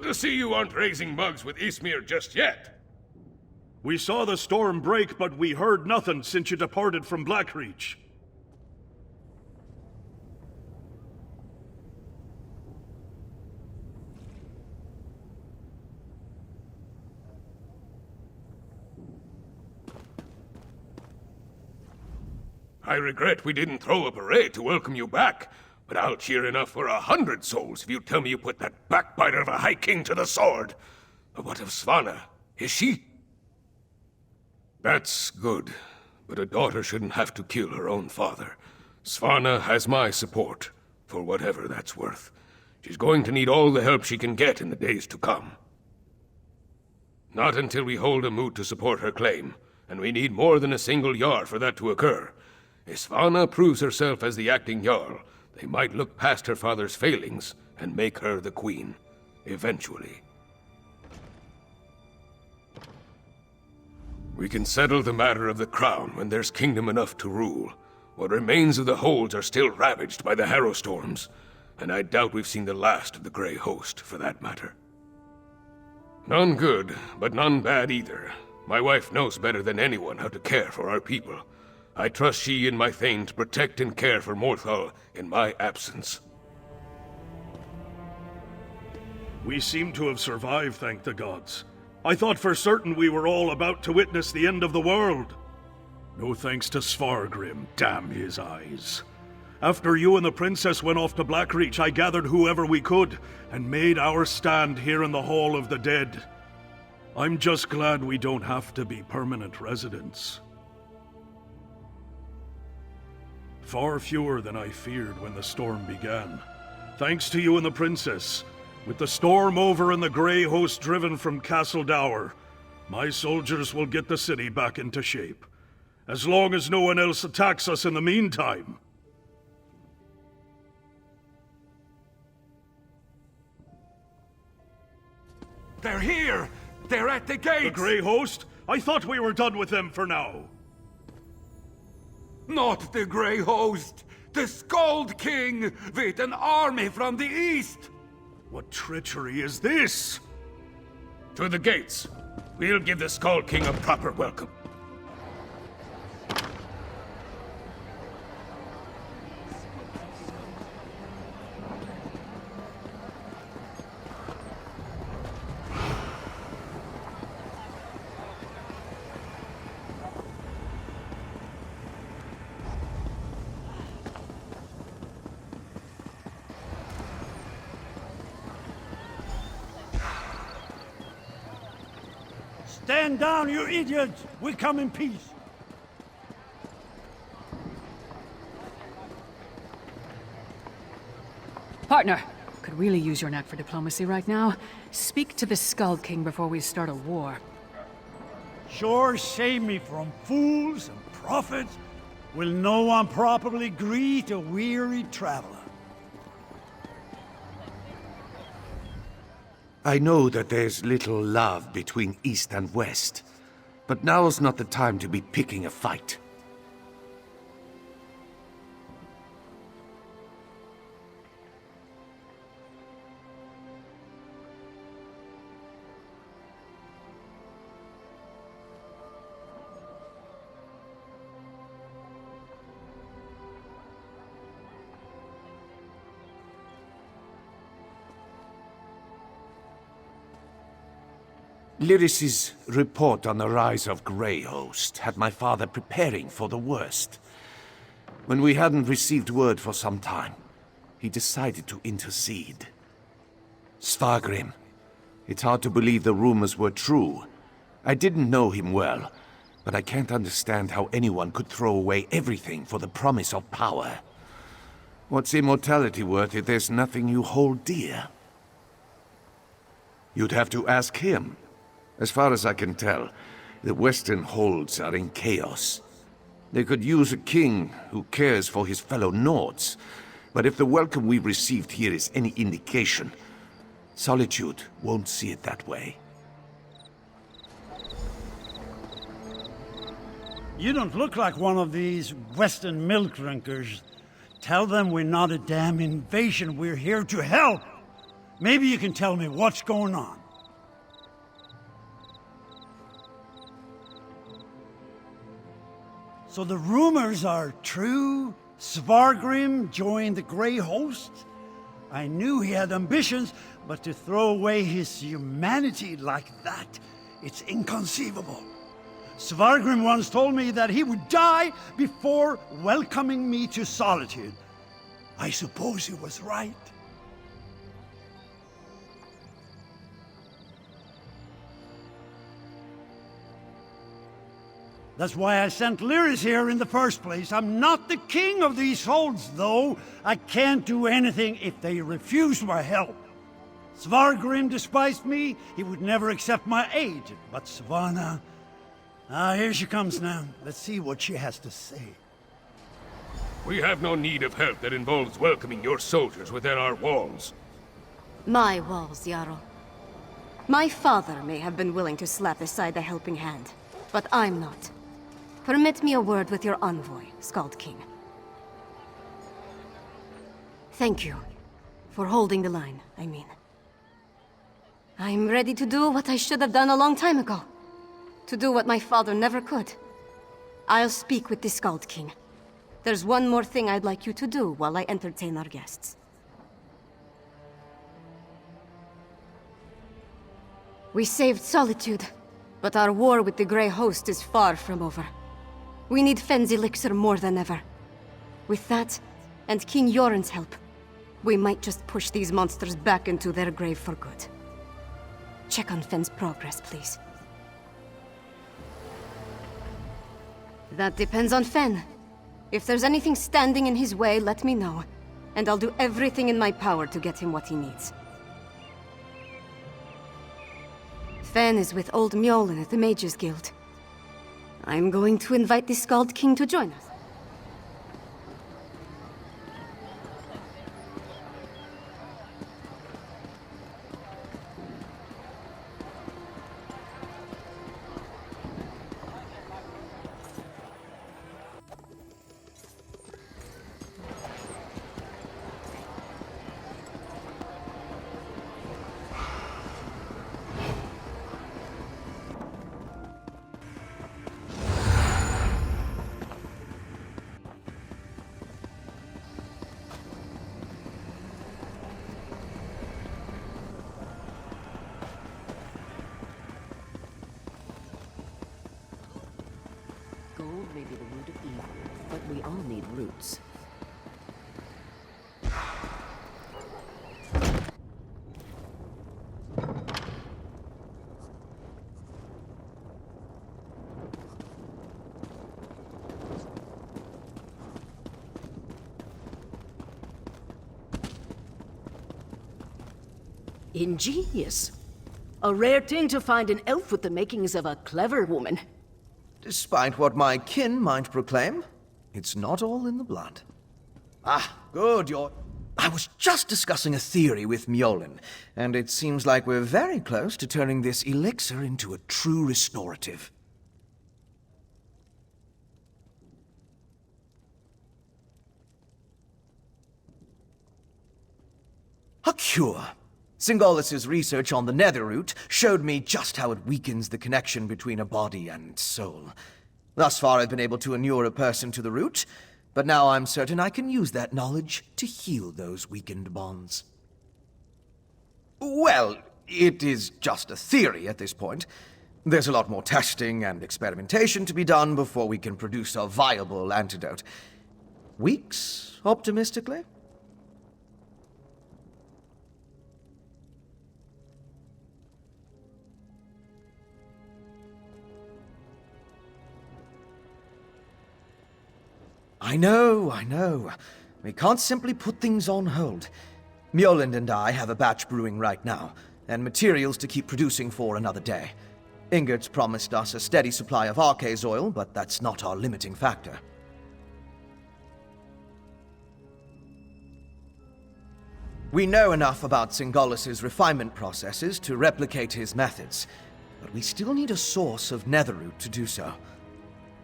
to see you aren't raising mugs with Ismir just yet. We saw the storm break, but we heard nothing since you departed from Blackreach. I regret we didn't throw a parade to welcome you back, but I'll cheer enough for 100 souls if you tell me you put that backbiter of a High King to the sword. But what of Svanna? Is she? That's good, but a daughter shouldn't have to kill her own father. Svanna has my support, for whatever that's worth. She's going to need all the help she can get in the days to come. Not until we hold a moot to support her claim, and we need more than a single Jarl for that to occur. If Svanna proves herself as the acting Jarl, they might look past her father's failings and make her the queen. Eventually. We can settle the matter of the crown when there's kingdom enough to rule. What remains of the holds are still ravaged by the harrow storms, and I doubt we've seen the last of the Grey Host, for that matter. None good, but none bad either. My wife knows better than anyone how to care for our people. I trust she and my Thane to protect and care for Morthal in my absence. We seem to have survived, thank the gods. I thought for certain we were all about to witness the end of the world. No thanks to Svargrim, damn his eyes. After you and the princess went off to Blackreach, I gathered whoever we could, and made our stand here in the Hall of the Dead. I'm just glad we don't have to be permanent residents. Far fewer than I feared when the storm began. Thanks to you and the princess. With the storm over and the Grey Host driven from Castle Dower, my soldiers will get the city back into shape. As long as no one else attacks us in the meantime. They're here! They're at the gates! The Grey Host? I thought we were done with them for now. Not the Grey Host! The Skald King with an army from the east! What treachery is this? To the gates. We'll give the Skull King a proper welcome. Stand down, you idiots! We come in peace. Partner, could really use your knack for diplomacy right now. Speak to the Skull King before we start a war. Sure save me from fools and prophets. Will no one properly greet a weary traveler? I know that there's little love between East and West, but now's not the time to be picking a fight. Lyris's report on the rise of Grey Host had my father preparing for the worst. When we hadn't received word for some time, he decided to intercede. Svargrim. It's hard to believe the rumors were true. I didn't know him well, but I can't understand how anyone could throw away everything for the promise of power. What's immortality worth if there's nothing you hold dear? You'd have to ask him. As far as I can tell, the Western holds are in chaos. They could use a king who cares for his fellow Nords, but if the welcome we received here is any indication, Solitude won't see it that way. You don't look like one of these Western milk drinkers. Tell them we're not a damn invasion, we're here to help. Maybe you can tell me what's going on. So the rumors are true? Svargrim joined the Grey Host? I knew he had ambitions, but to throw away his humanity like that, it's inconceivable. Svargrim once told me that he would die before welcoming me to solitude. I suppose he was right. That's why I sent Lyris here in the first place. I'm not the king of these holds, though. I can't do anything if they refuse my help. Svargrim despised me. He would never accept my aid. But Svanna... here she comes now. Let's see what she has to say. We have no need of help that involves welcoming your soldiers within our walls. My walls, Jarl. My father may have been willing to slap aside a helping hand, but I'm not. Permit me a word with your envoy, Skald King. Thank you. For holding the line, I mean. I'm ready to do what I should have done a long time ago. To do what my father never could. I'll speak with the Skald King. There's one more thing I'd like you to do while I entertain our guests. We saved Solitude, but our war with the Grey Host is far from over. We need Fenn's elixir more than ever. With that, and King Yoren's help, we might just push these monsters back into their grave for good. Check on Fenn's progress, please. That depends on Fenn. If there's anything standing in his way, let me know, and I'll do everything in my power to get him what he needs. Fenn is with old Mjolnir at the Mages Guild. I'm going to invite the Skald King to join us. Gold may be the root of evil, but we all need roots. Ingenious. A rare thing to find an elf with the makings of a clever woman. Despite what my kin might proclaim, it's not all in the blood. Ah, good, I was just discussing a theory with Mjolnir, and it seems like we're very close to turning this elixir into a true restorative. A cure. Singolis's research on the nether root showed me just how it weakens the connection between a body and soul. Thus far, I've been able to inure a person to the root, but now I'm certain I can use that knowledge to heal those weakened bonds. Well, it is just a theory at this point. There's a lot more testing and experimentation to be done before we can produce a viable antidote. Weeks, optimistically? I know. We can't simply put things on hold. Mjolnir and I have a batch brewing right now, and materials to keep producing for another day. Ingert's promised us a steady supply of Arcase oil, but that's not our limiting factor. We know enough about Singolis's refinement processes to replicate his methods, but we still need a source of netherroot to do so.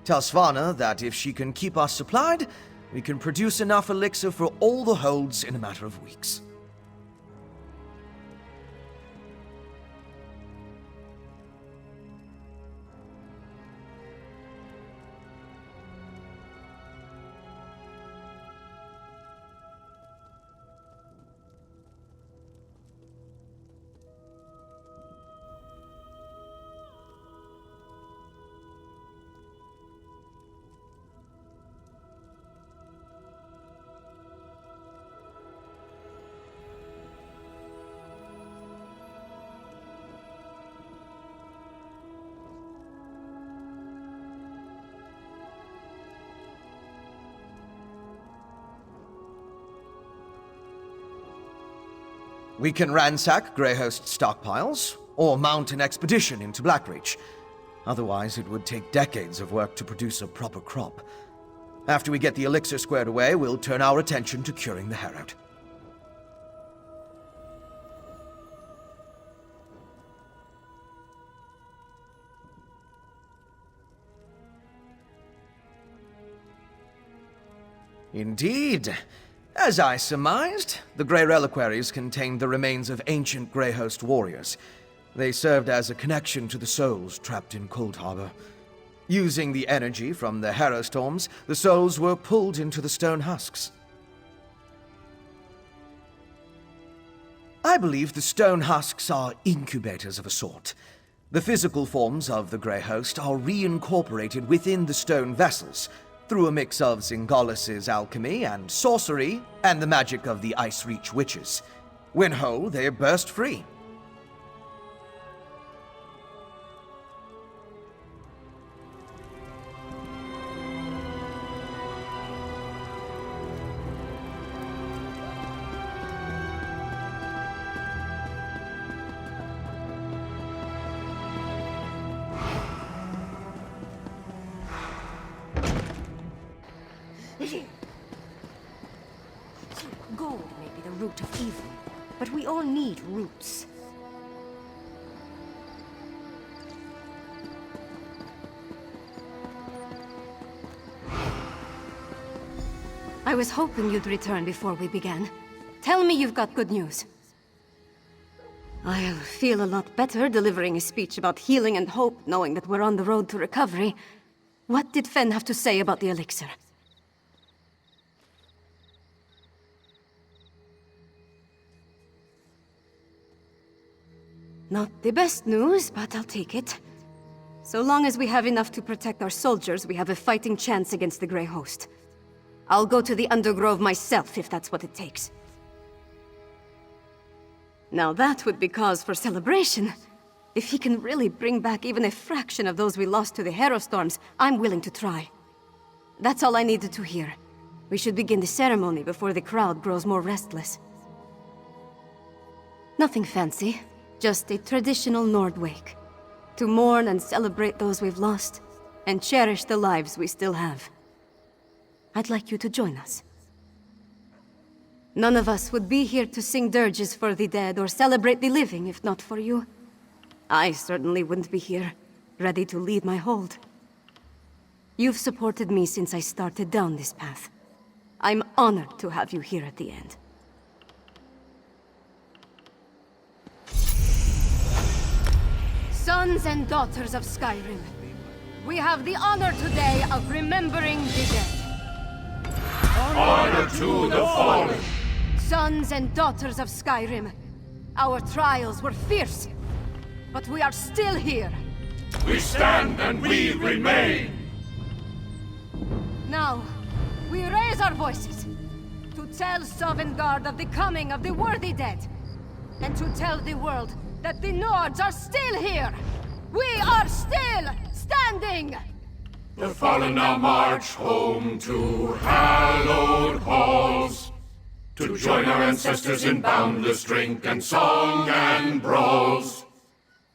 Tell Svanna that if she can keep us supplied, we can produce enough elixir for all the holds in a matter of weeks. We can ransack Greyhost stockpiles, or mount an expedition into Blackreach. Otherwise, it would take decades of work to produce a proper crop. After we get the elixir squared away, we'll turn our attention to curing the Herald. Indeed. As I surmised, the Grey Reliquaries contained the remains of ancient Greyhost warriors. They served as a connection to the souls trapped in Cold Harbor. Using the energy from the Harrow Storms, the souls were pulled into the stone husks. I believe the stone husks are incubators of a sort. The physical forms of the Greyhost are reincorporated within the stone vessels, through a mix of Zingolis's alchemy and sorcery, and the magic of the Ice Reach witches. When whole, they burst free. Gold may be the root of evil, but we all need roots. I was hoping you'd return before we began. Tell me you've got good news. I'll feel a lot better delivering a speech about healing and hope, knowing that we're on the road to recovery. What did Fen have to say about the elixir? Not the best news, but I'll take it. So long as we have enough to protect our soldiers, we have a fighting chance against the Grey Host. I'll go to the Undergrove myself, if that's what it takes. Now that would be cause for celebration. If he can really bring back even a fraction of those we lost to the Harrow Storms, I'm willing to try. That's all I needed to hear. We should begin the ceremony before the crowd grows more restless. Nothing fancy. Just a traditional Nord wake. To mourn and celebrate those we've lost, and cherish the lives we still have. I'd like you to join us. None of us would be here to sing dirges for the dead or celebrate the living if not for you. I certainly wouldn't be here, ready to lead my hold. You've supported me since I started down this path. I'm honored to have you here at the end. Sons and daughters of Skyrim, we have the honor today of remembering the dead. Honor to the fallen! Sons and daughters of Skyrim, our trials were fierce, but we are still here. We stand and we remain! Now, we raise our voices to tell Sovngarde of the coming of the worthy dead, and to tell the world that the Nords are still here! We are still standing! The fallen now march home to hallowed halls, to join our ancestors in boundless drink and song and brawls.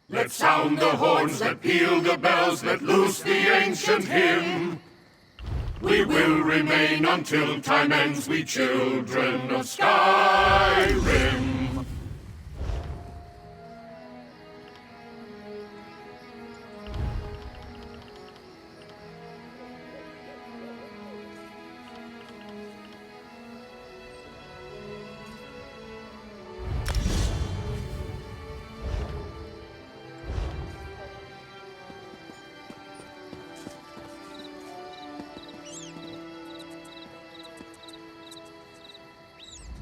Let sound the horns, let peal the bells, let loose the ancient hymn. We will remain until time ends, we children of Skyrim.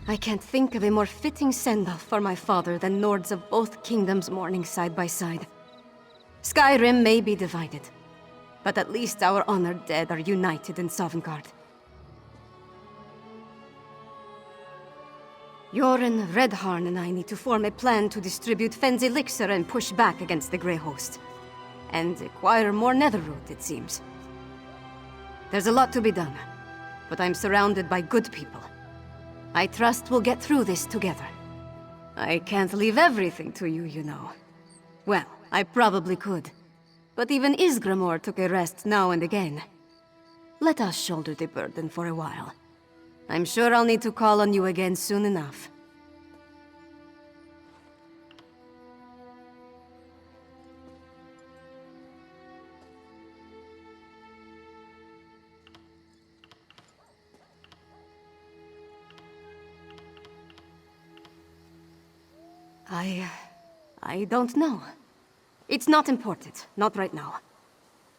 I can't think of a more fitting send-off for my father than Nords of both kingdoms mourning side by side. Skyrim may be divided, but at least our honored dead are united in Sovngarde. Yoren, Redharn, and I need to form a plan to distribute Fen's elixir and push back against the Grey Host. And acquire more netherroot, it seems. There's a lot to be done, but I'm surrounded by good people. I trust we'll get through this together. I can't leave everything to you, you know. Well, I probably could. But even Isgramor took a rest now and again. Let us shoulder the burden for a while. I'm sure I'll need to call on you again soon enough. I don't know. It's not important, not right now.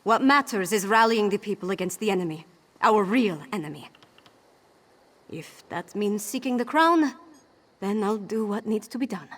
What matters is rallying the people against the enemy. Our real enemy. If that means seeking the crown, then I'll do what needs to be done.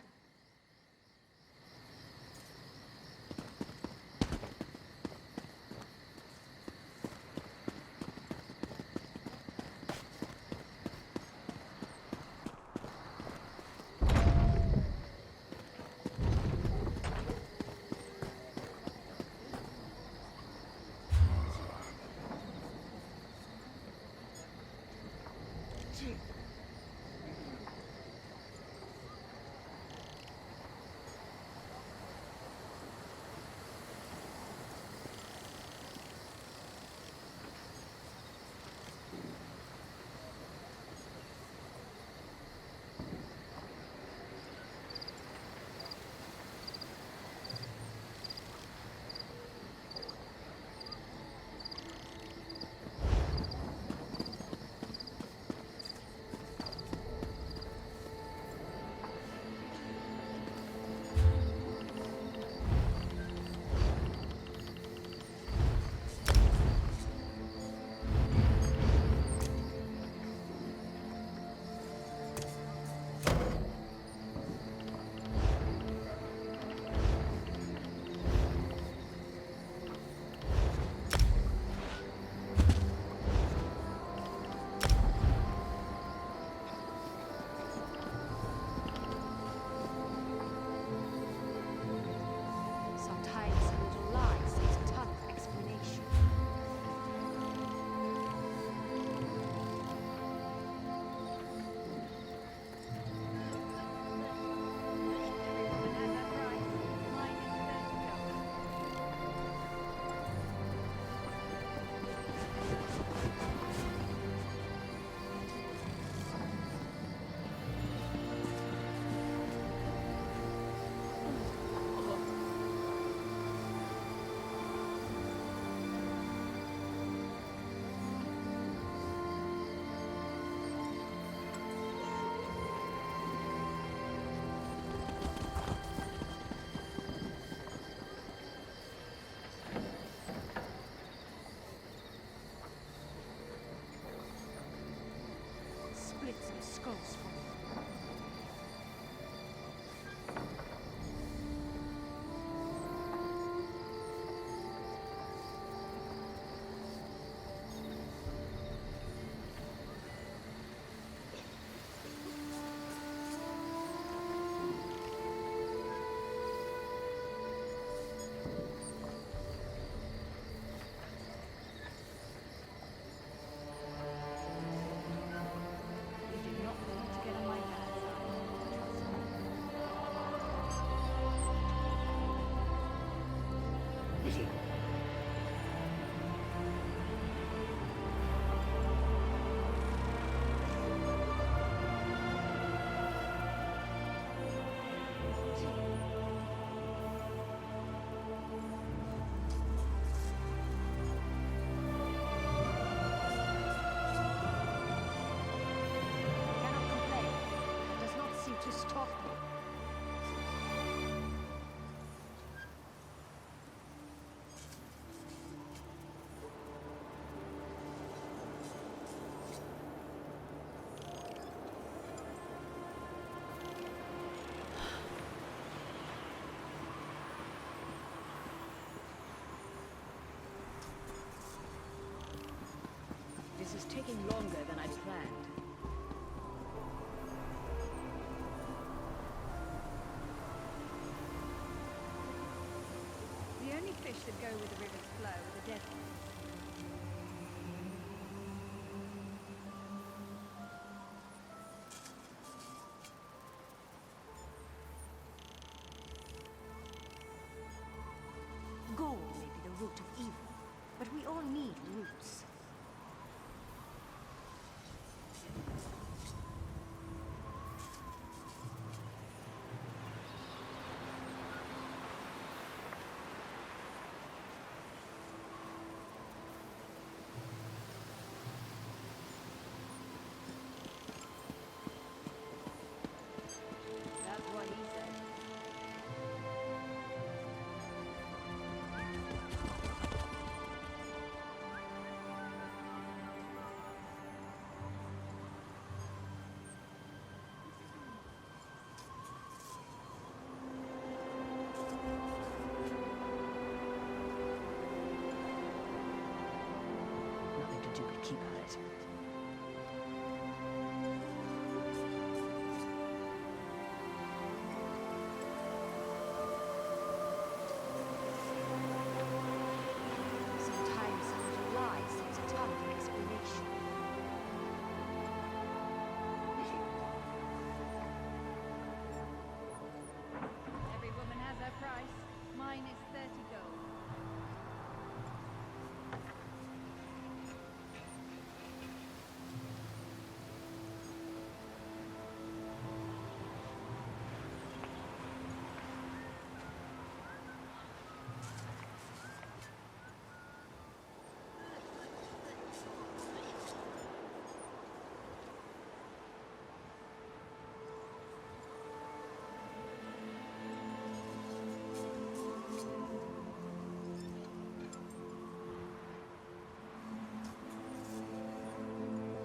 This is taking longer than I planned. The only fish that go with the river's flow are the dead ones. all need roots. That's what he said. Nothing to do but keep at it. Sometimes a little lie saves a ton of explanation. Every woman has her price. Mine is 30 gold.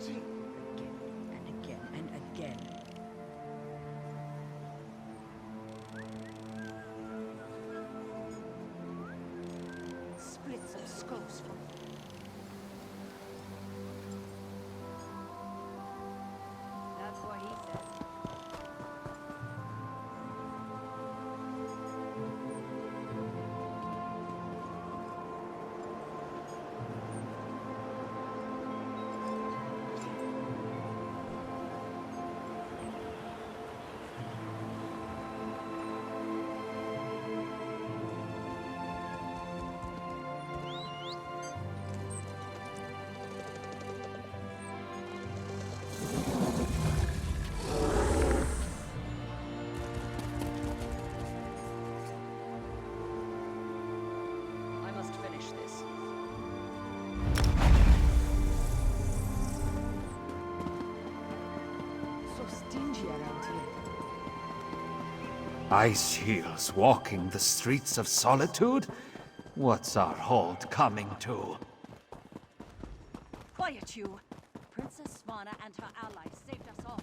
Again and again and again. Split some skulls from That's what he said. I must finish this. So stingy around here. Ice shields walking the streets of solitude? What's our hold coming to? Quiet you! Princess Svana and her allies saved us all.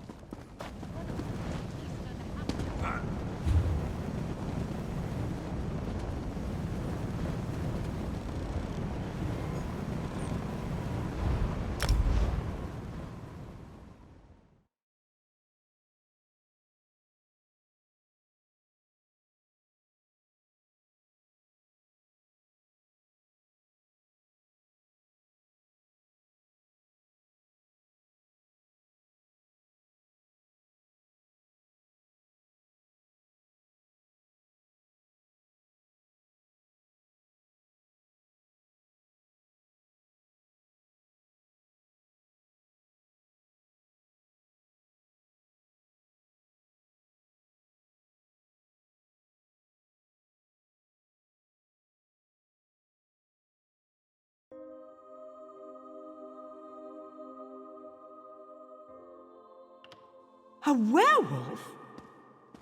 A werewolf?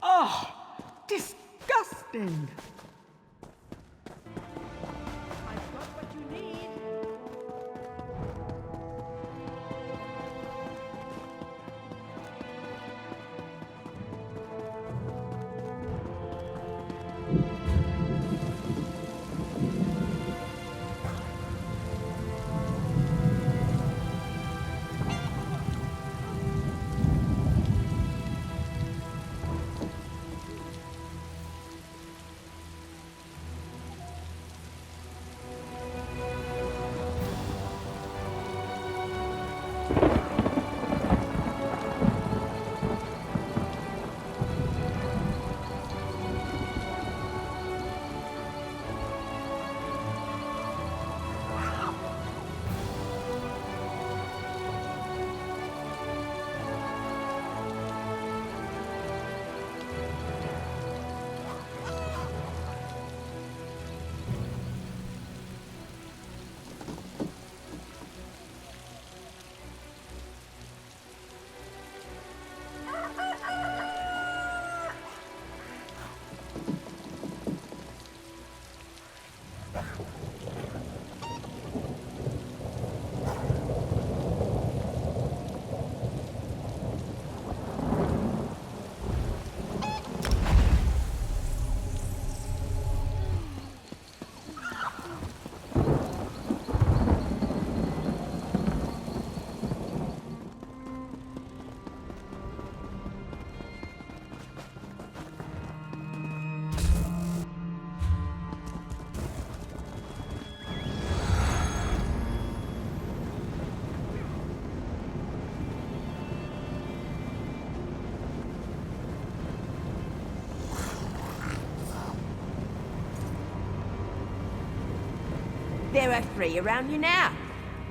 Oh, disgusting! I've got what you need. There are three around you now.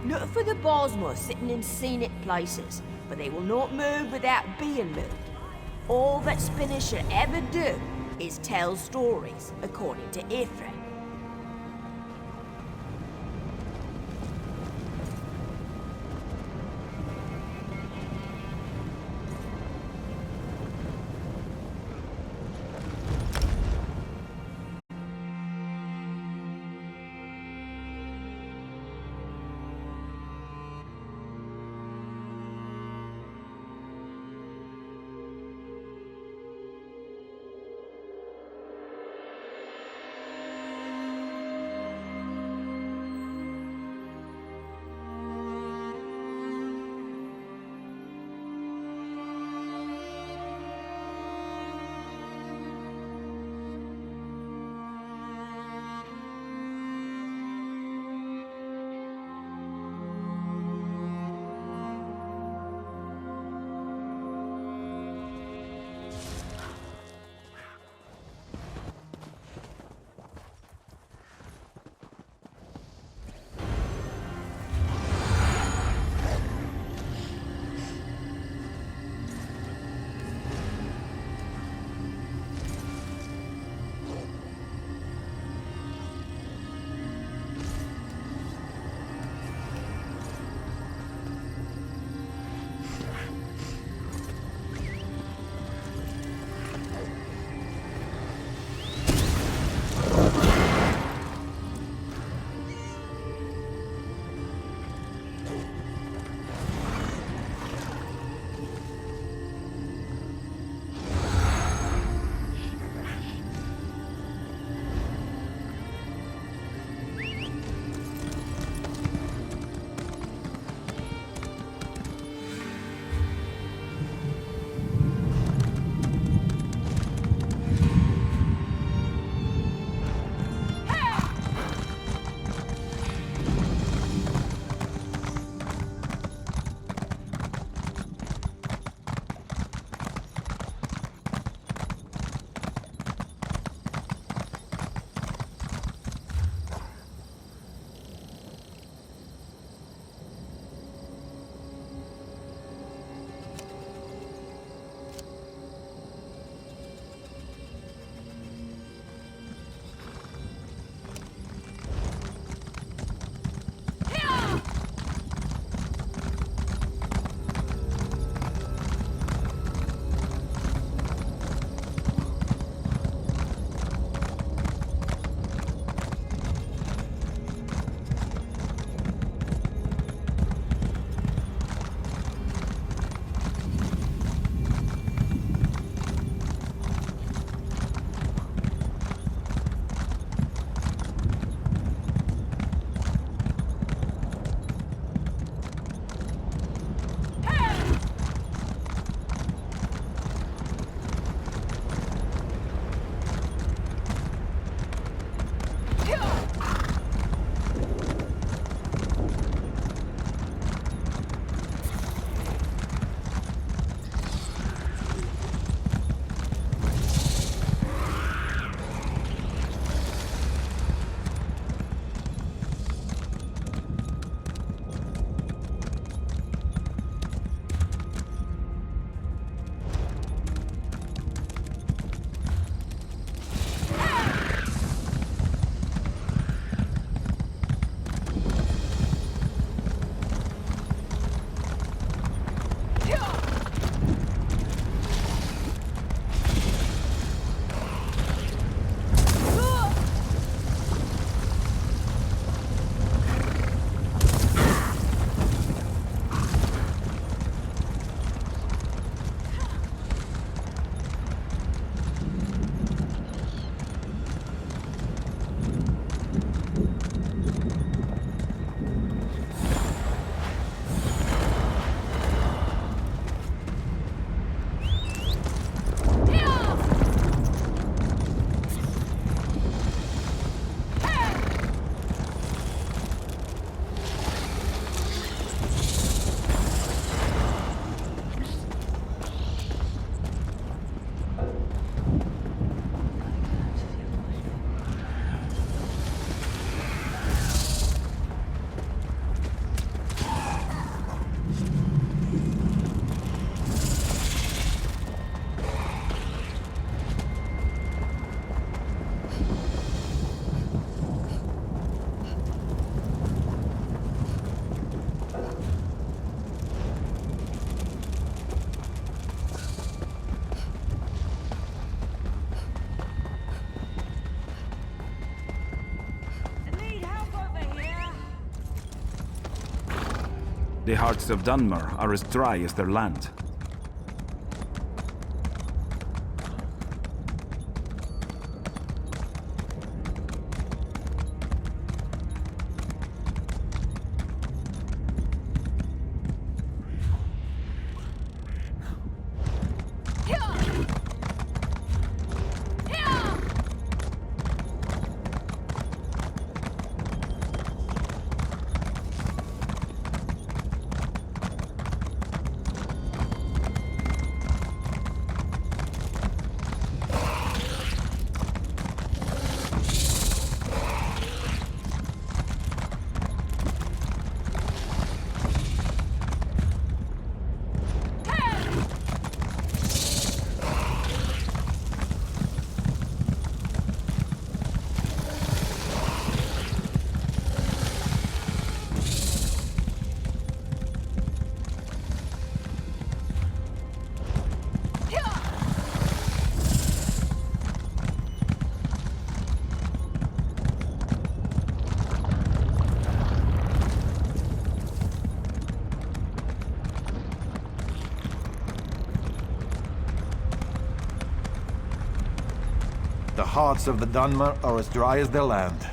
Not for the Bosmos sitting in scenic places, but they will not move without being moved. All that spinners should ever do is tell stories, according to Ifrit. The hearts of Dunmer are as dry as their land. The hearts of the Dunmer are as dry as their land.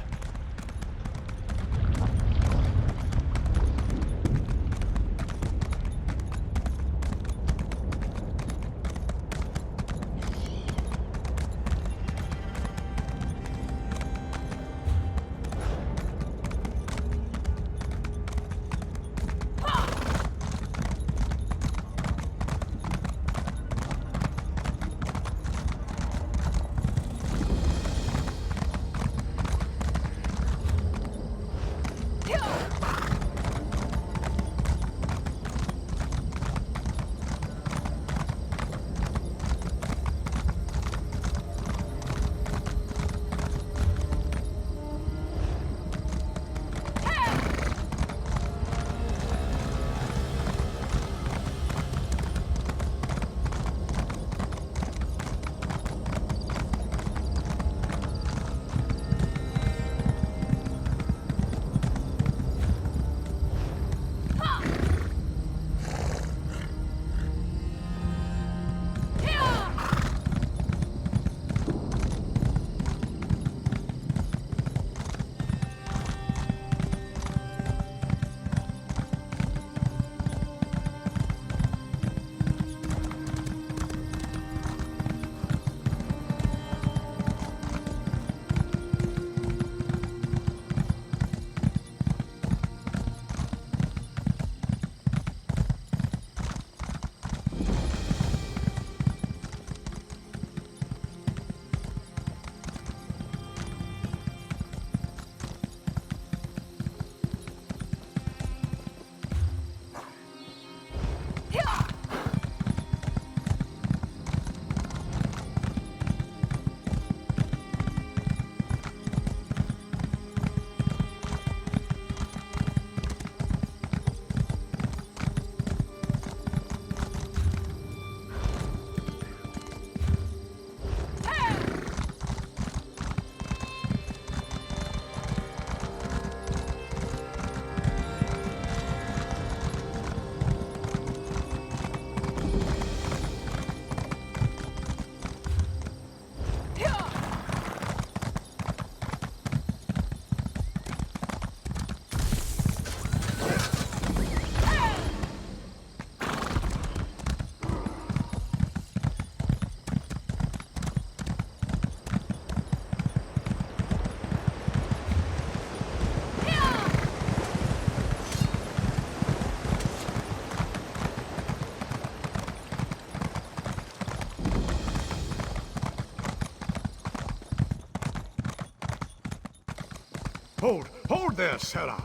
Hold there, Sarah!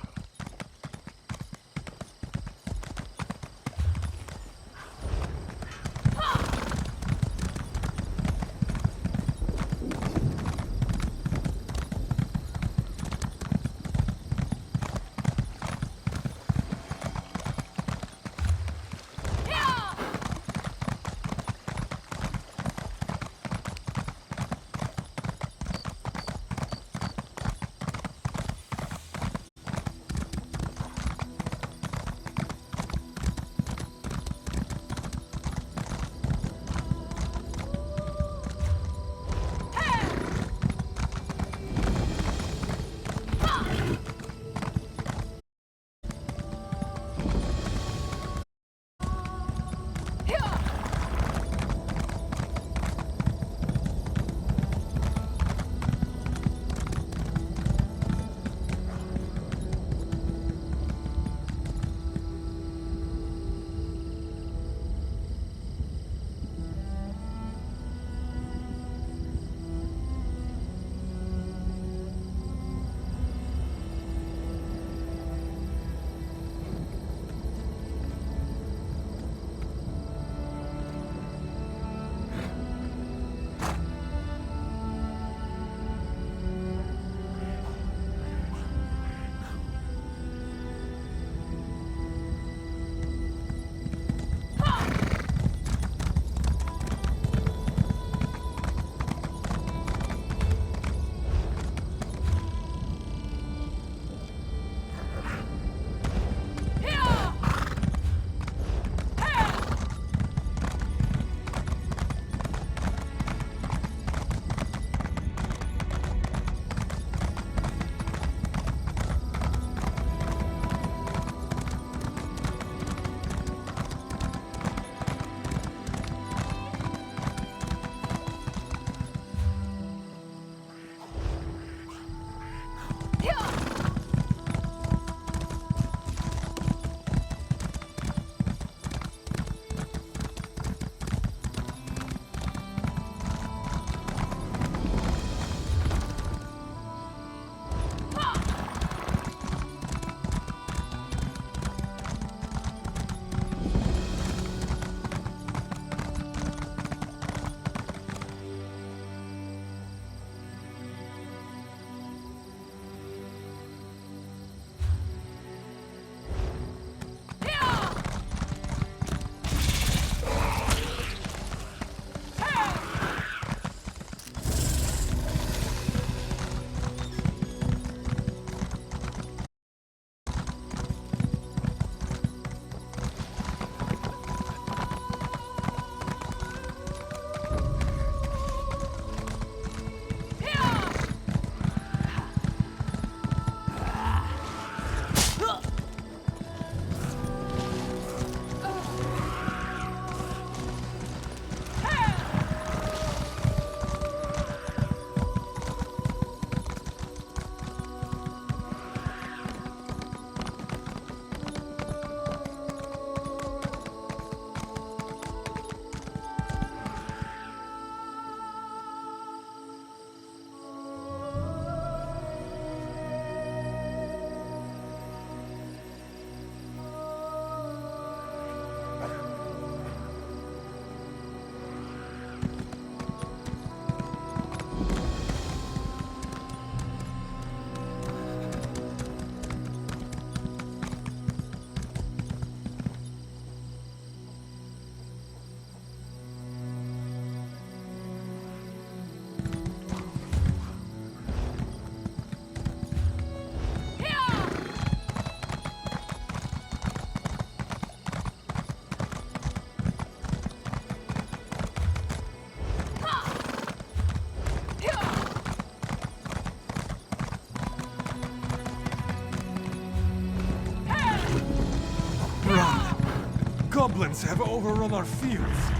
goblins have overrun our fields.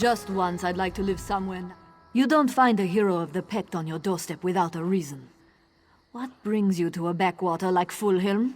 Just once, I'd like to live somewhere. You don't find a hero of the Pact on your doorstep without a reason. What brings you to a backwater like Fulhilm?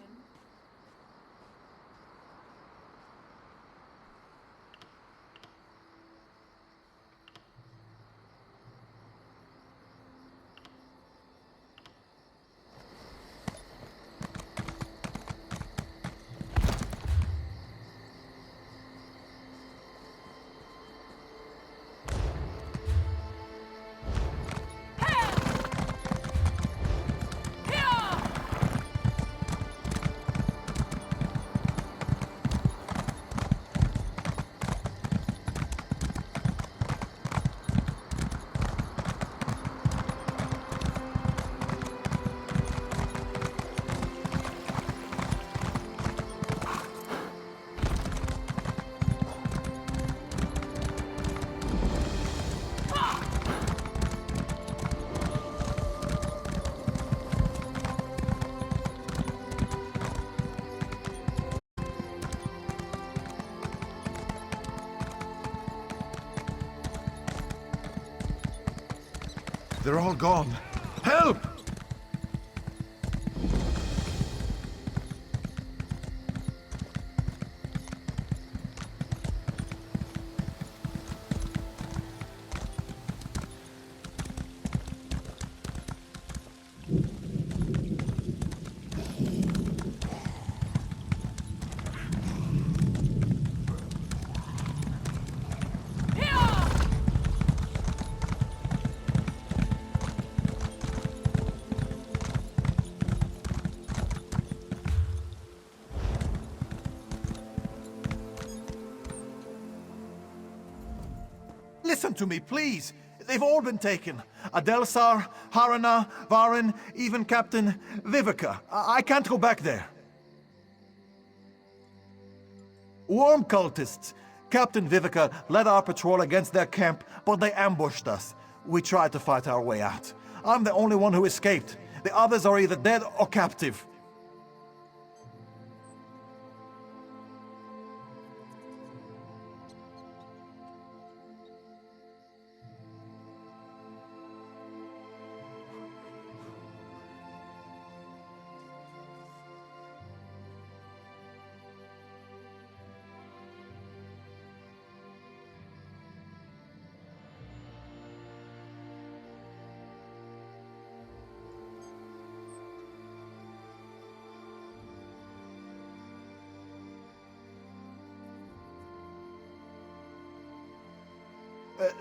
They're all gone. Help! Listen to me, please. They've all been taken. Adelsar, Harana, Varen, even Captain Vivica. I can't go back there. Worm cultists. Captain Vivica led our patrol against their camp, but they ambushed us. We tried to fight our way out. I'm the only one who escaped. The others are either dead or captive.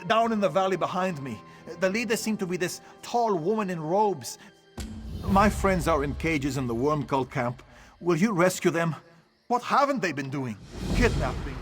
Down in the valley behind me. The leader seemed to be this tall woman in robes. My friends are in cages in the worm cult camp. Will you rescue them? What haven't they been doing? Kidnapping.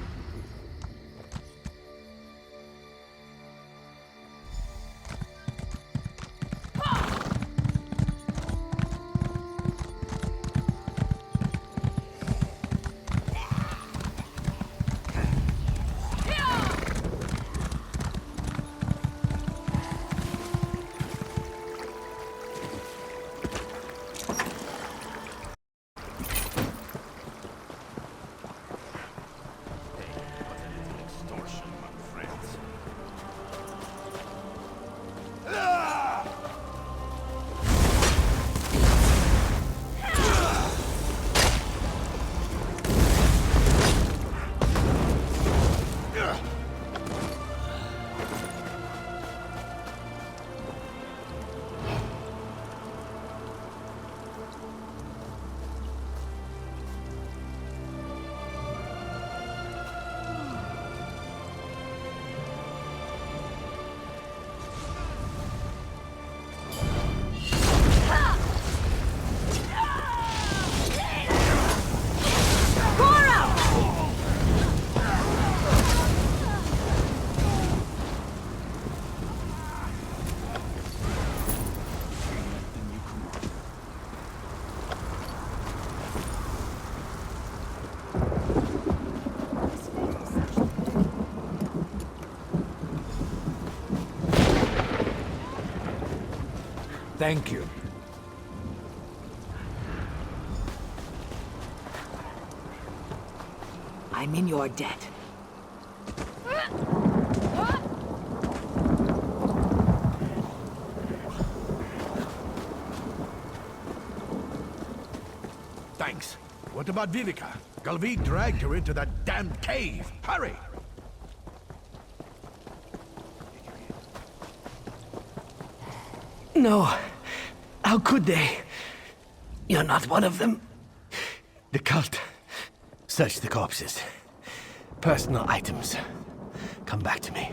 Thank you. I'm in your debt. thanks. What about Vivica? Galvik dragged her into that damned cave. Hurry! No. How could they? You're not one of them. The cult. Search the corpses. Personal items. Come back to me.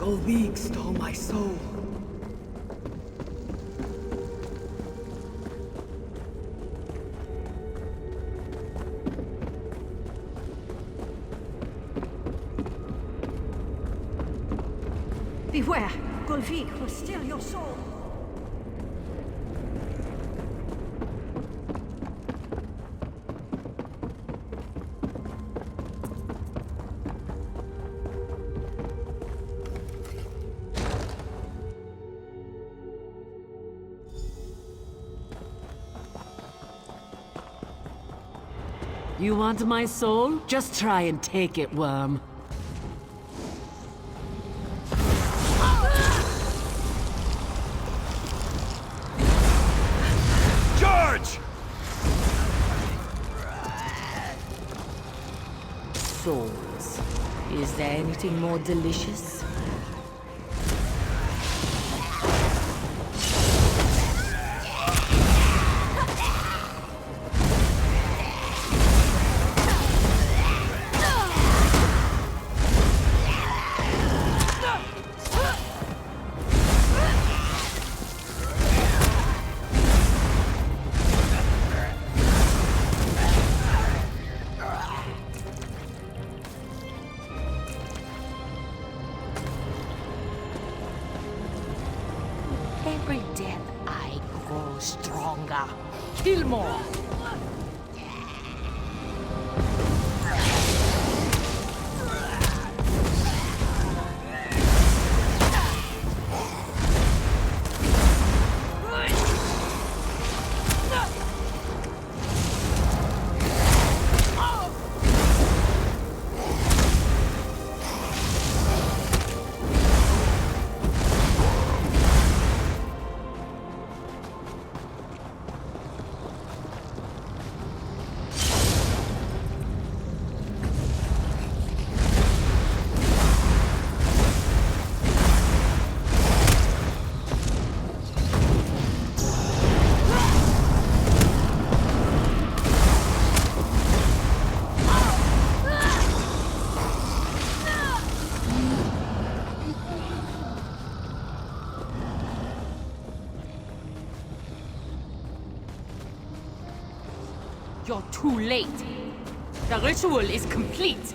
Galvik stole my soul. Beware! Galvik will steal your soul. You want my soul? Just try and take it, worm. Charge! Souls. Is there anything more delicious? Every death I grow stronger. Kill more. You're too late. The ritual is complete.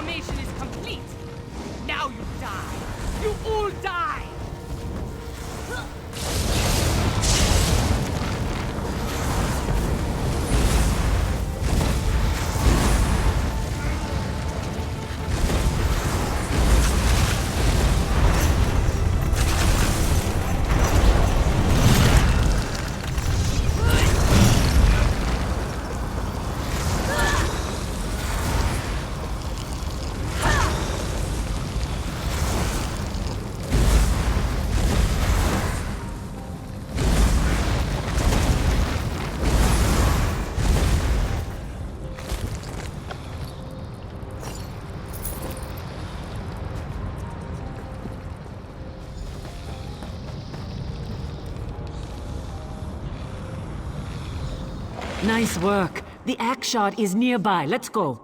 transformation is complete. Now you die. You all die! Nice work. The axe shot is nearby. Let's go.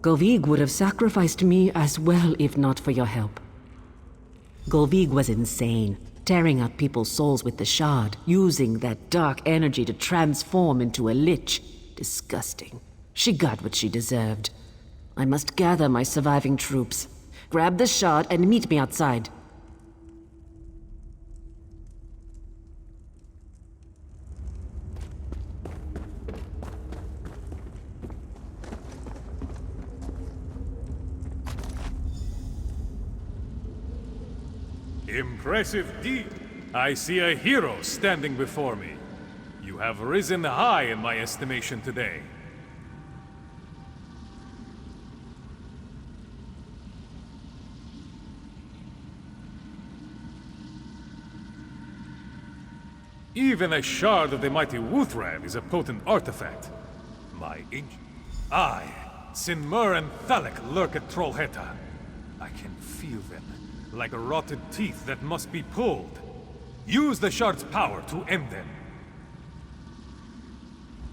Golvig would have sacrificed me as well if not for your help. Golvig was insane, tearing out people's souls with the shard, using that dark energy to transform into a lich. Disgusting. She got what she deserved. I must gather my surviving troops. Grab the shard and meet me outside. Impressive deed. I see a hero standing before me. You have risen high in my estimation today. Even a shard of the mighty Wuthran is a potent artifact. My ancient... I, Sinmur and Thalik lurk at Trollhättan. I can feel them, like rotted teeth that must be pulled. Use the shard's power to end them.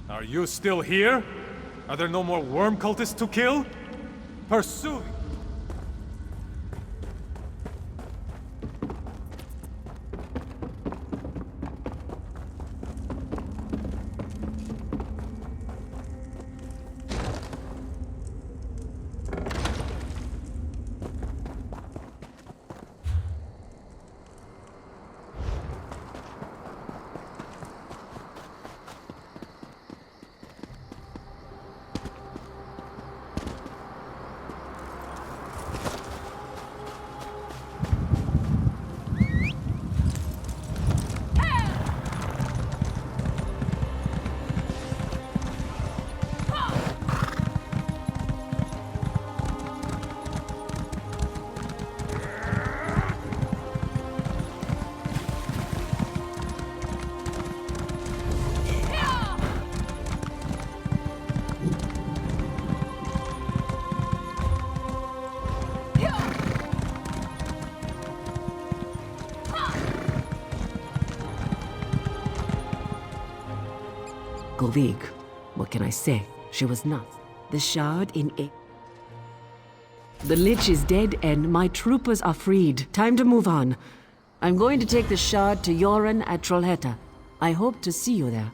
Are you still here? Are there no more worm cultists to kill? Pursue! Golvig, what can I say? She was not. The shard in a... The Lich is dead and my troopers are freed. Time to move on. I'm going to take the shard to Joran at Trollhättan. I hope to see you there.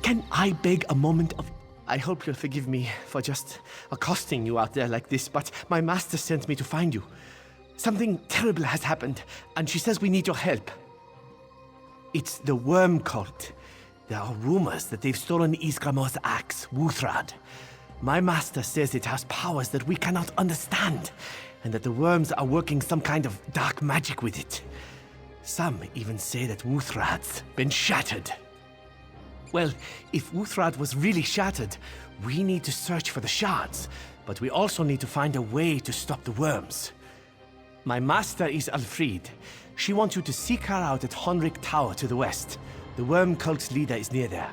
Can I beg a moment of... I hope you'll forgive me for just accosting you out there like this, but my master sent me to find you. Something terrible has happened, and she says we need your help. It's the worm cult. There are rumors that they've stolen Ysgramor's axe, Wuthrad. My master says it has powers that we cannot understand, and that the worms are working some kind of dark magic with it. Some even say that Wuthrad's been shattered. Well, if Wuthrad was really shattered, we need to search for the shards, but we also need to find a way to stop the worms. My master is Alfried. She wants you to seek her out at Honric Tower to the west. The worm cult's leader is near there.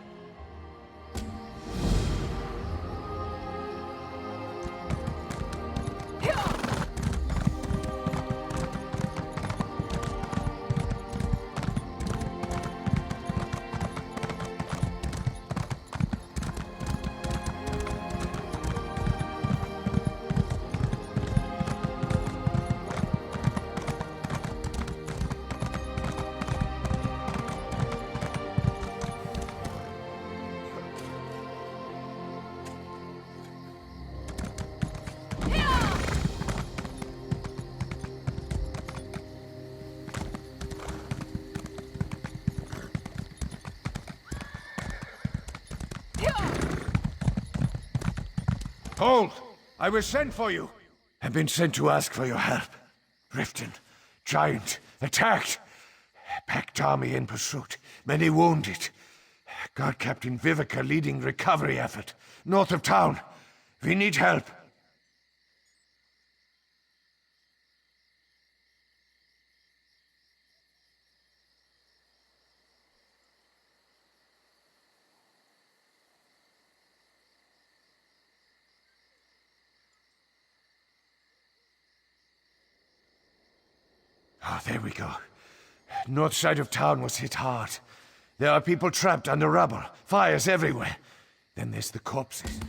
Hold! I was sent for you! I've been sent to ask for your help. Riften, giant, attacked. Packed army in pursuit, many wounded. Got Captain Vivica leading recovery effort, north of town. We need help. Oh, there we go. North side of town was hit hard. There are people trapped under rubble, fires everywhere. Then there's the corpses.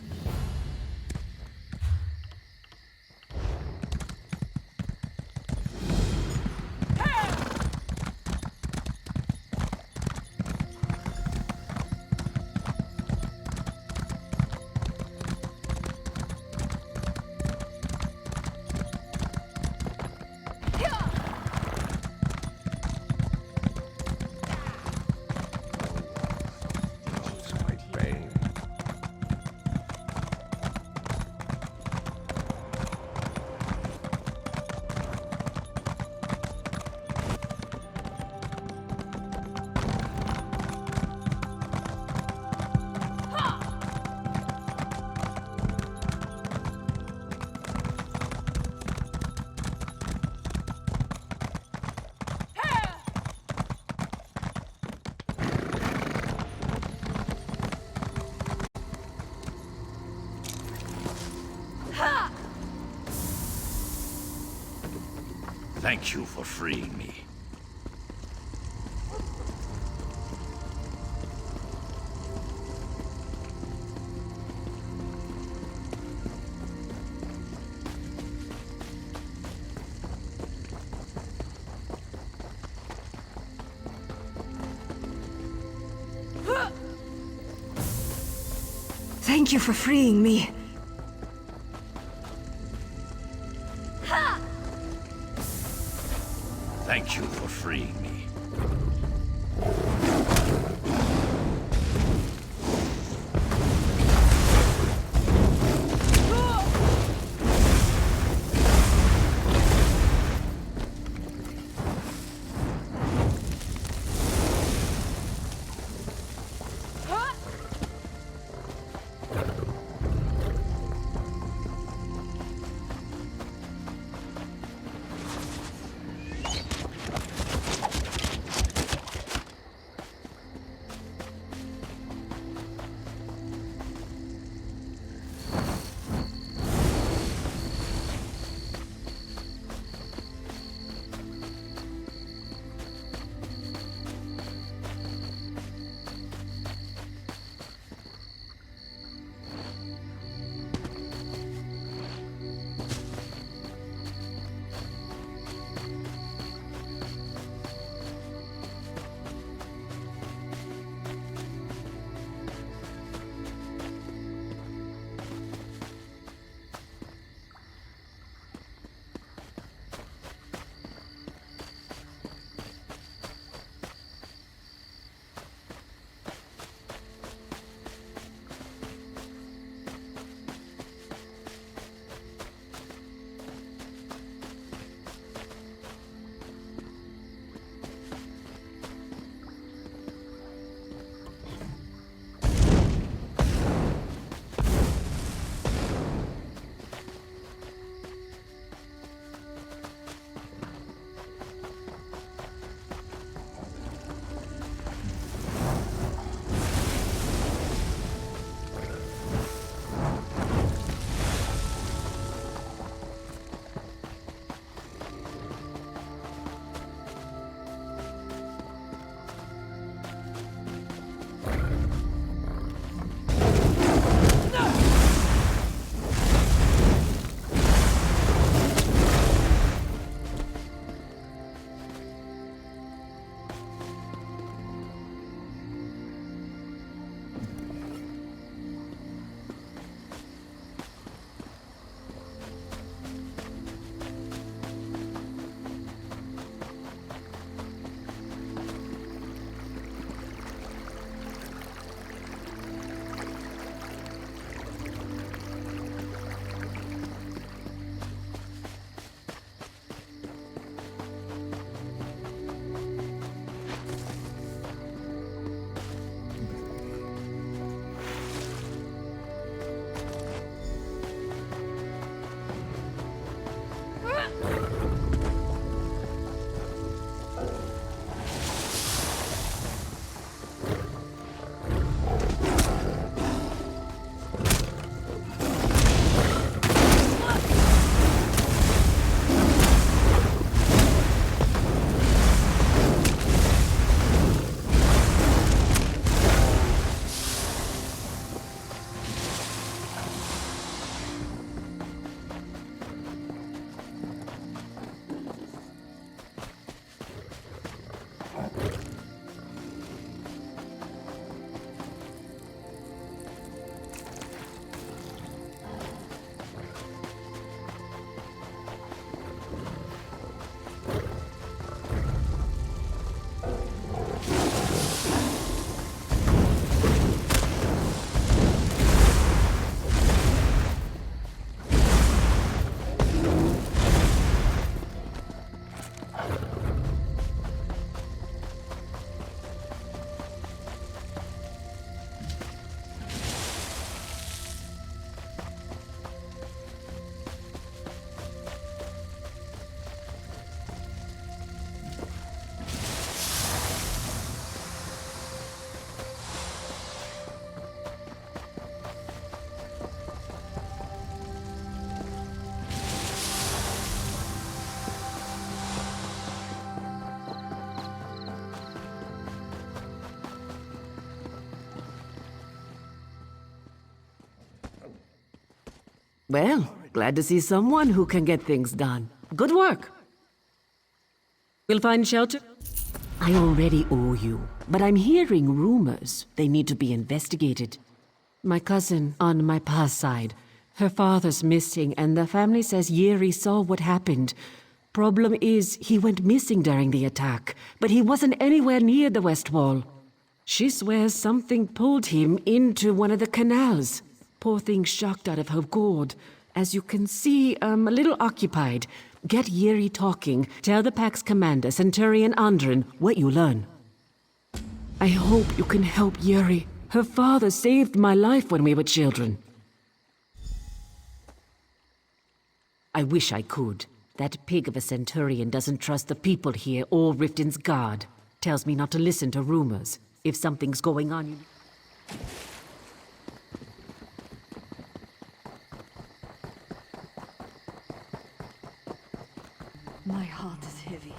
Thank you for freeing me. Thank you for freeing me. Thank you for freeing me. Well, glad to see someone who can get things done. Good work. We'll find shelter? I already owe you, but I'm hearing rumors. They need to be investigated. My cousin, on my pa's side, her father's missing, and the family says Yeri saw what happened. Problem is, he went missing during the attack, but he wasn't anywhere near the West Wall. She swears something pulled him into one of the canals. Poor thing shocked out of her gourd. As you can see, I'm a little occupied. Get Yeri talking. Tell the pack's commander, Centurion Andrin, what you learn. I hope you can help Yeri. Her father saved my life when we were children. I wish I could. That pig of a Centurion doesn't trust the people here or Riften's guard. Tells me not to listen to rumors. If something's going on... My heart is heavy.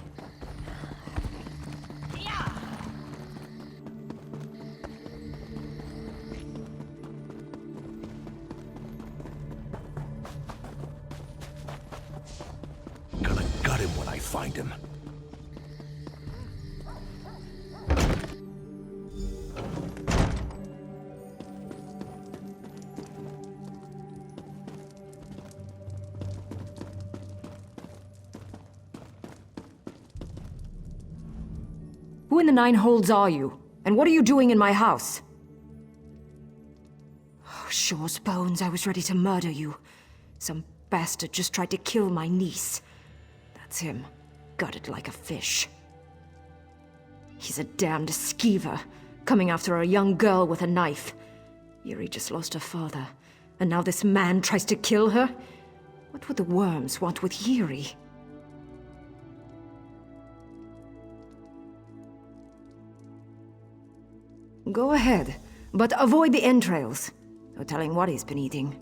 Gonna gut him when I find him. Who in the Nine Holds are you? And what are you doing in my house? Oh, Shaw's bones, I was ready to murder you. Some bastard just tried to kill my niece. That's him, gutted like a fish. He's a damned skeever, coming after a young girl with a knife. Yuri just lost her father, and now this man tries to kill her? What would the worms want with Yuri? Go ahead, but avoid the entrails. No telling what he's been eating.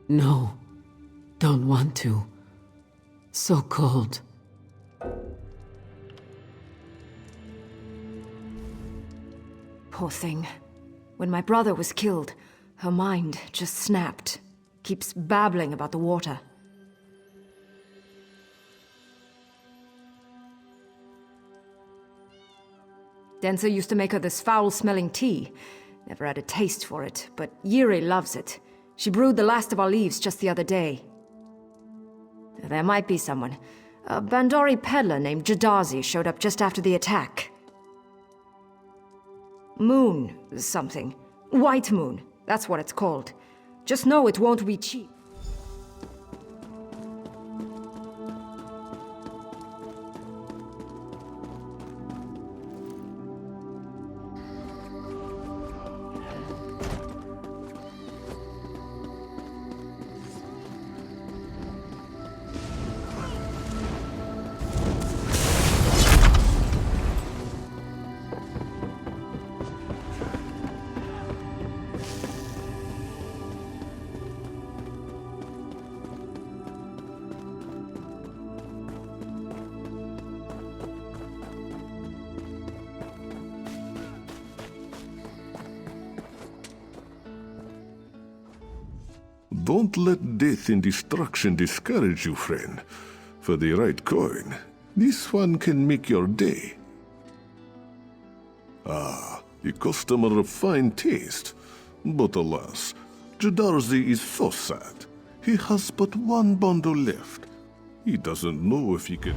No, don't want to. So cold. Poor thing. When my brother was killed, her mind just snapped. Keeps babbling about the water. Denser used to make her this foul-smelling tea. Never had a taste for it, but Yuri loves it. She brewed the last of our leaves just the other day. There might be someone. A Bandori peddler named Jadazi showed up just after the attack. Moon something. White Moon, that's what it's called. Just know it won't be cheap. Don't let death and destruction discourage you, friend. For the right coin, this one can make your day. Ah, a customer of fine taste. But alas, Jadarzi is so sad. He has but one bundle left. He doesn't know if he can...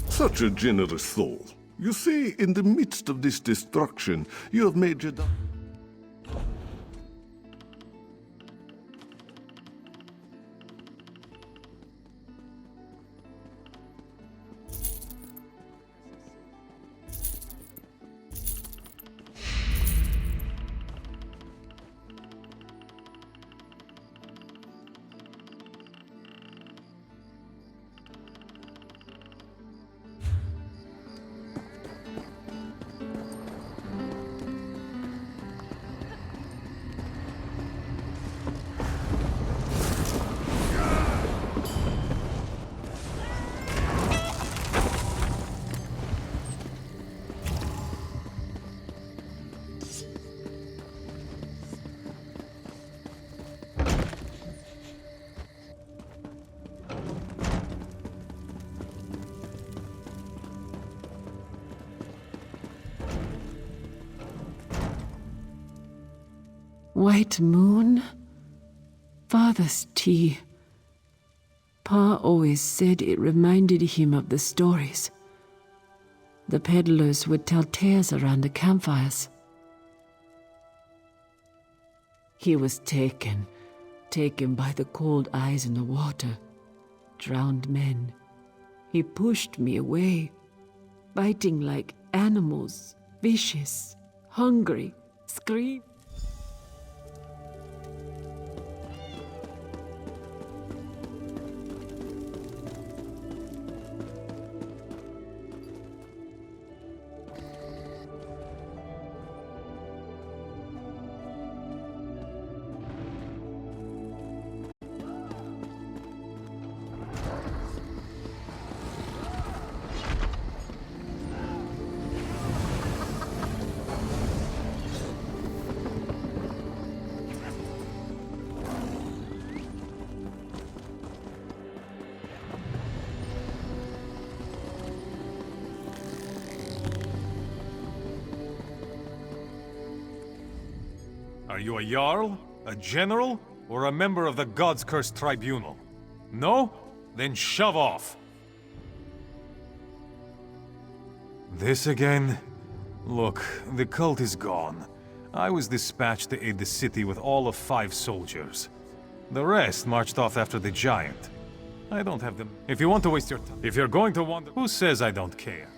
Such a generous soul. You see, in the midst of this destruction, you have made Jadar... White moon? Father's tea. Pa always said it reminded him of the stories. The peddlers would tell tales around the campfires. He was taken by the cold eyes in the water. Drowned men. He pushed me away, biting like animals, vicious, hungry, scream. Are you a Jarl, a general, or a member of the God's Cursed Tribunal? No? Then shove off. This again? Look, the cult is gone. I was dispatched to aid the city with all of 5 soldiers. The rest marched off after the giant. I don't have them. If you want to waste your time, if you're going to wander, who says I don't care?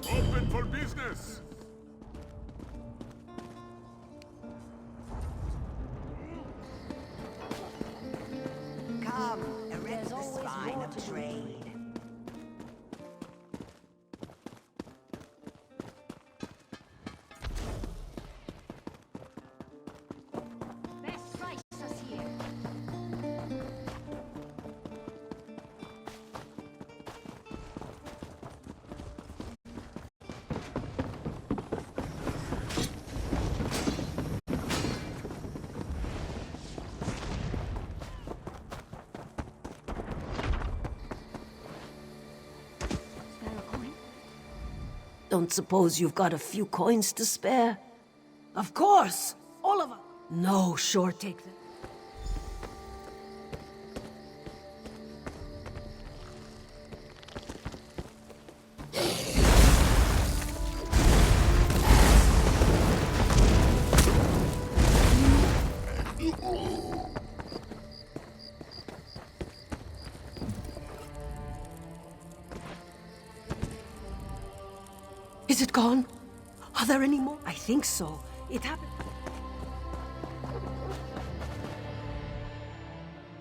Open for business! Come, erect the spine of trade. Best price us here. Don't suppose you've got a few coins to spare? Of course! All of them! No, sure, take them. it gone? Are there any more? I think so. It happened.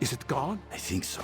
Is it gone? I think so.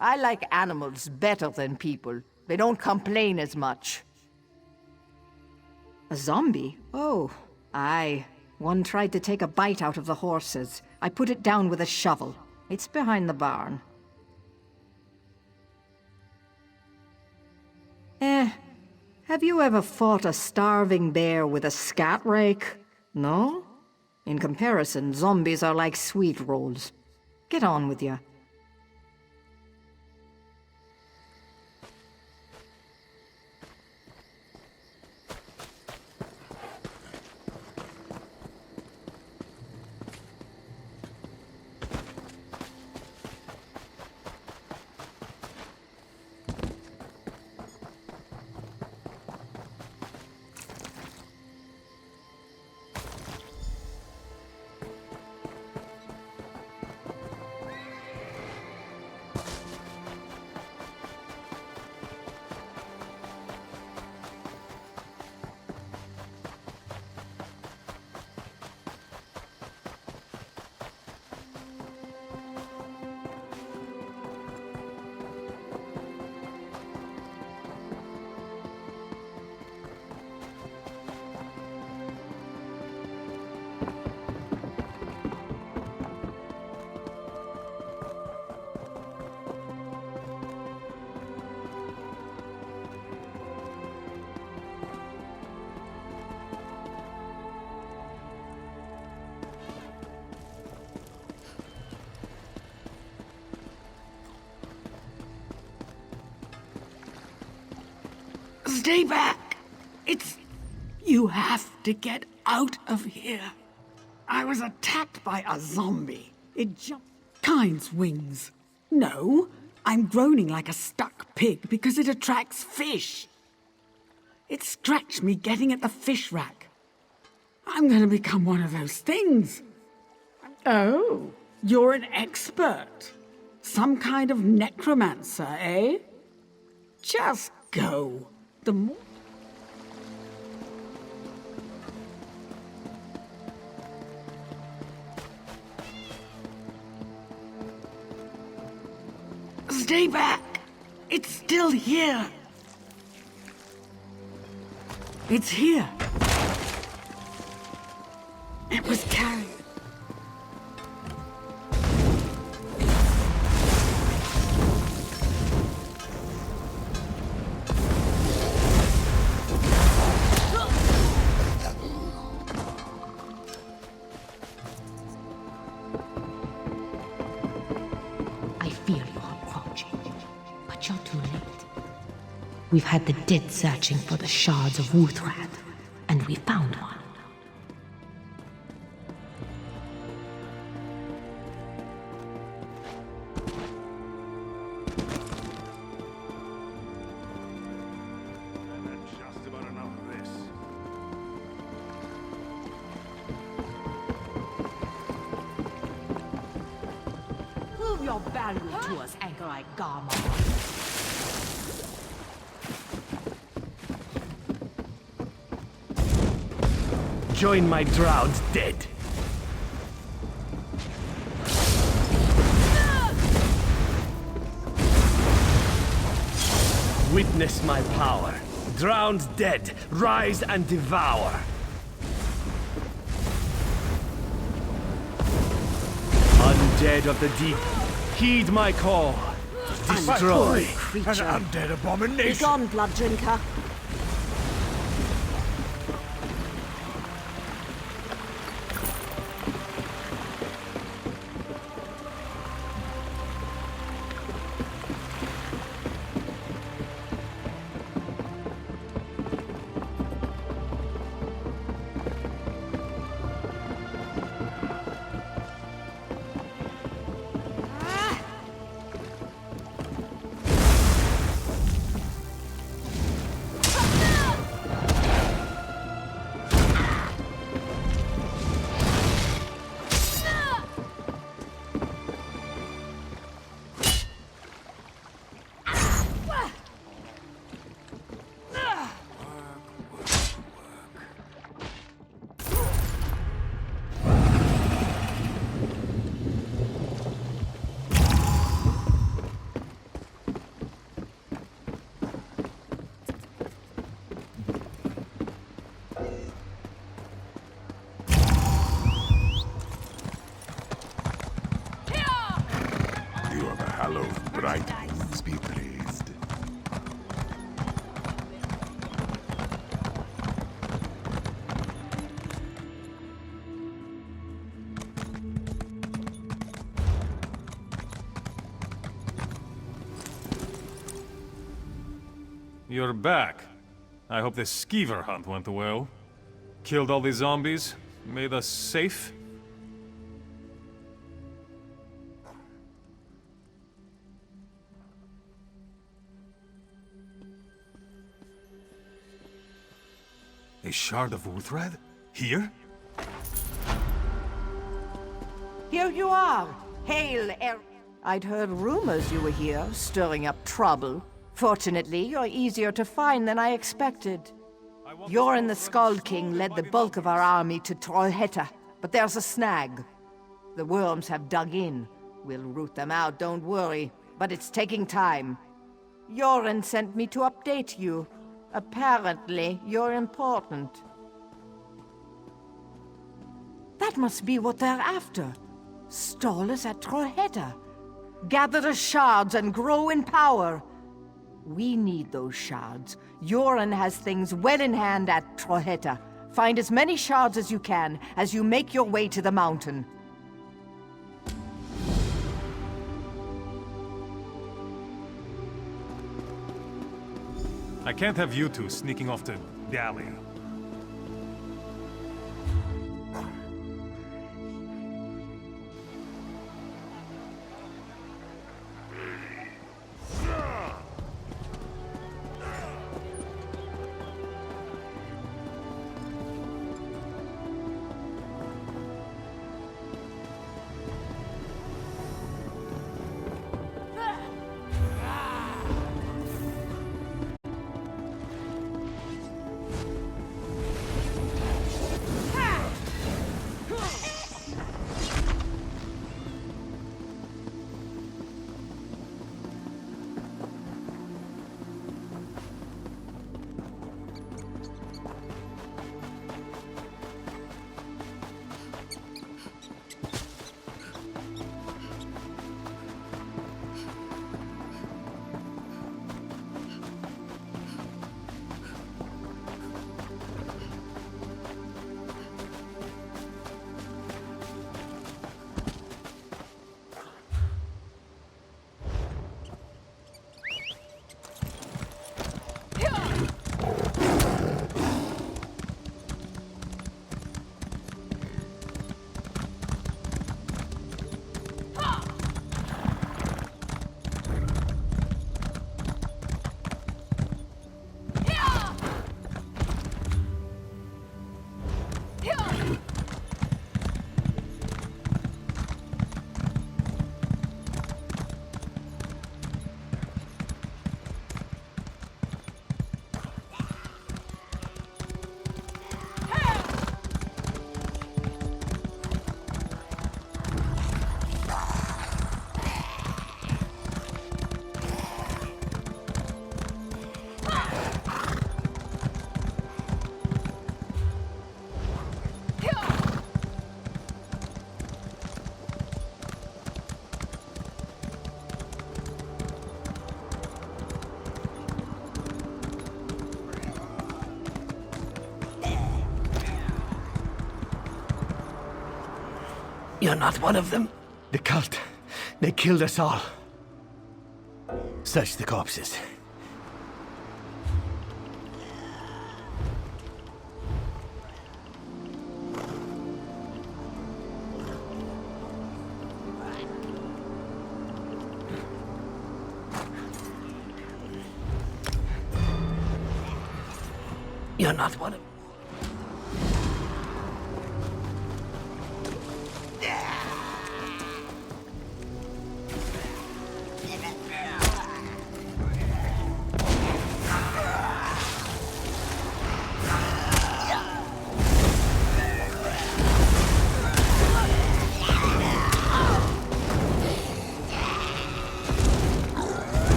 I like animals better than people. They don't complain as much. A zombie? Oh, aye. One tried to take a bite out of the horses. I put it down with a shovel. It's behind the barn. Have you ever fought a starving bear with a scat rake? No? In comparison, zombies are like sweet rolls. Get on with you. Stay back! You have to get out of here. I was attacked by a zombie. It jumped Kind's wings. No, I'm groaning like a stuck pig because it attracts fish. It scratched me getting at the fish rack. I'm gonna become one of those things. Oh, you're an expert. Some kind of necromancer, eh? Just go. The more... Stay back! It's still here! It's here! It was carried. We've had the dead searching for the shards of Wuthrad, and we found one. Just about enough of this. Prove your value to us, Anchorite Garma. Join my drowned dead. Witness my power. Drowned dead, rise and devour. Undead of the deep, heed my call. Destroy. An undead abomination. Be gone, blood drinker. You're back. I hope the skeever hunt went well. Killed all the zombies, made us safe. A shard of Wuthred? Here? Here you are. Hail, I'd heard rumors you were here, stirring up trouble. Fortunately, you're easier to find than I expected. Yoren the Skull King led the bulk of our army to Trollhättan, but there's a snag. The worms have dug in. We'll root them out, don't worry, but it's taking time. Yoren sent me to update you. Apparently, you're important. That must be what they're after. Stallers at Trollhättan. Gather the shards and grow in power. We need those shards. Yoren has things well in hand at Trollhättan. Find as many shards as you can as you make your way to the mountain. I can't have you two sneaking off to dally. You're not one of them? The cult. They killed us all. Search the corpses. You're not one of...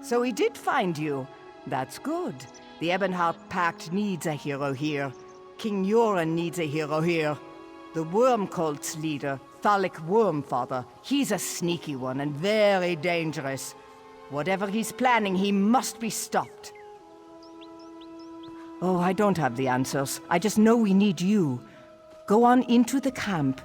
So he did find you. That's good. The Ebonheart Pact needs a hero here. King Yoren needs a hero here. The Worm Cult's leader, Thalic Wormfather, he's a sneaky one and very dangerous. Whatever he's planning, he must be stopped. Oh, I don't have the answers. I just know we need you. Go on into the camp